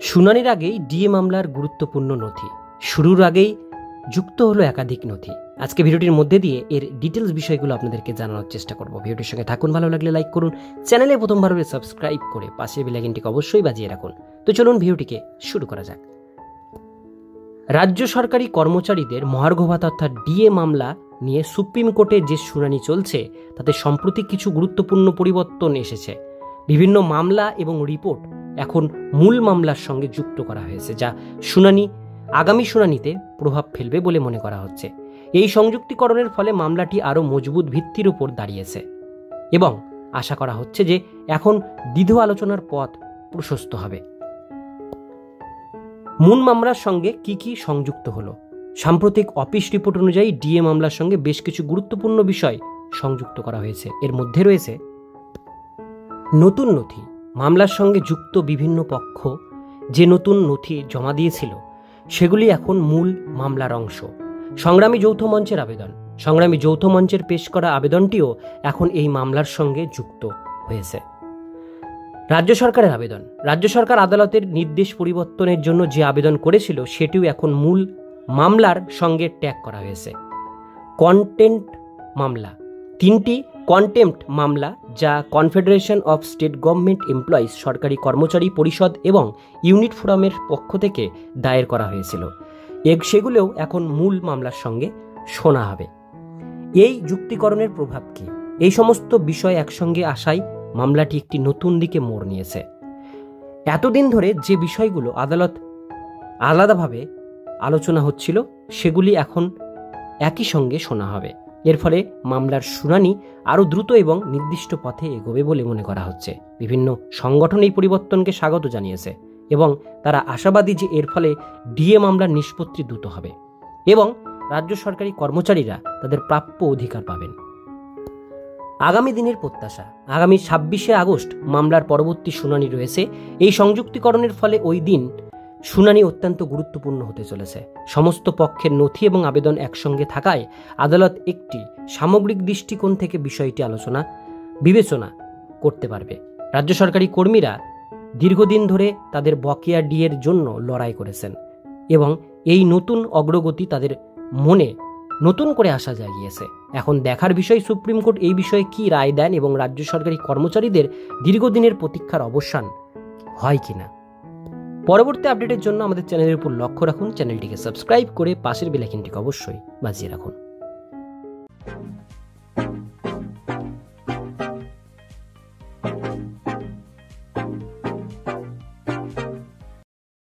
শুনানির আগেই ডিএ মামলার গুরুত্বপূর্ণ নথি শুরুর আগেই যুক্ত হলো একাধিক নথি। আজকে ভিডিওটির মধ্যে দিয়ে এর ডিটেলস বিষয়গুলো আপনাদেরকে জানানোর চেষ্টা করব। ভিডিওটির সঙ্গে থাকুন, ভালো লাগলে লাইক করুন, চ্যানেলে প্রথমবার হলে সাবস্ক্রাইব করে পাশের বেল আইকনটিকে অবশ্যই বাজিয়ে রাখুন। তো চলুন ভিডিওটিকে শুরু করা যাক। রাজ্য সরকারি কর্মচারীদের মহার্ঘ ভাতা অর্থাৎ ডিএ মামলা নিয়ে সুপ্রিম কোর্টে যে শুনানি চলছে তাতে সম্প্রতি কিছু গুরুত্বপূর্ণ পরিবর্তন এসেছে। বিভিন্ন মামলা এবং রিপোর্ট এখন মূল মামলার সঙ্গে যুক্ত করা হয়েছে, যা আগামী শুনানিতে প্রভাব ফেলবে বলে মনে করা হচ্ছে। এই সংযুক্তিকরণের ফলে মামলাটি আরও মজবুত ভিত্তির উপর দাঁড়িয়েছে এবং আশা করা হচ্ছে যে এখন দীর্ঘ আলোচনার পথ প্রশস্ত হবে। মূল মামলার সঙ্গে কি কি সংযুক্ত হলো? সাম্প্রতিক অফিস রিপোর্ট অনুযায়ী ডিএ মামলার সঙ্গে বেশ কিছু গুরুত্বপূর্ণ বিষয় সংযুক্ত করা হয়েছে। এর মধ্যে রয়েছে নতুন নথি। মামলার সঙ্গে যুক্ত বিভিন্ন পক্ষ যে নতুন নথি জমা দিয়েছিল সেগুলি এখন মূল মামলার অংশ। সংগ্রামী যৌথ মঞ্চের আবেদন, সংগ্রামী যৌথ মঞ্চের পেশ করা আবেদনটিও এখন এই মামলার সঙ্গে যুক্ত হয়েছে। রাজ্য সরকারের আবেদন, রাজ্য সরকার আদালতের নির্দেশ পরিবর্তনের জন্য যে আবেদন করেছিল সেটিও এখন মূল মামলার সঙ্গে ট্যাগ করা হয়েছে। কন্টেম্প্ট মামলা, 3টি কন্টেম্প্ট মামলা যা confederation of state government employees সরকারি কর্মচারী পরিষদ এবং ইউনিট ফোরামের পক্ষ থেকে দায়ের করা হয়েছিল, সেগুলোও এখন মূল মামলার সঙ্গে শোনা হবে। এই যুক্তিকরণের প্রভাব কি? এই সমস্ত বিষয় একসঙ্গে আসায় মামলাটি একটি নতুন দিকে মোড় নিয়েছে। এতদিন ধরে যে বিষয়গুলো আলাদাভাবে আলোচনা হচ্ছিল সেগুলি এখন একই সঙ্গে শোনা হবে। এর ফলে মামলার শুনানি আরও দ্রুত এবং নির্দিষ্ট পথে এগোবে বলে মনে করা হচ্ছে। বিভিন্ন সংগঠন এই পরিবর্তনকে স্বাগত জানিয়েছে এবং তারা আশাবাদী যে এর ফলে ডিএ মামলার নিষ্পত্তি দ্রুত হবে এবং রাজ্য সরকারি কর্মচারীরা তাদের প্রাপ্য অধিকার পাবেন। আগামী দিনের প্রত্যাশা, আগামী 26শে আগস্ট মামলার পরবর্তী শুনানি রয়েছে। এই সংযুক্তিকরণের ফলে ওই দিন শুনানি অত্যন্ত গুরুত্বপূর্ণ হতে চলেছে। সমস্ত পক্ষের নথি এবং আবেদন একসঙ্গে থাকায় আদালত একটি সামগ্রিক দৃষ্টিকোণ থেকে বিষয়টি বিবেচনা করতে পারবে। রাজ্য সরকারি কর্মীরা দীর্ঘদিন ধরে তাদের বকেয়া ডিএর জন্য লড়াই করেছেন এবং এই নতুন অগ্রগতি তাদের মনে নতুন করে আশা জাগিয়েছে। এখন দেখার বিষয় সুপ্রিম কোর্ট এই বিষয়ে কি রায় দেন এবং রাজ্য সরকারি কর্মচারীদের দীর্ঘদিনের প্রতীক্ষার অবসান হয় কিনা। পরবর্তী আপডেটের জন্য আমাদের চ্যানেলের উপর লক্ষ্য রাখুন, চ্যানেলটিকে সাবস্ক্রাইব করে পাশের বেল আইকনটিকে অবশ্যই বাজিয়ে রাখুন।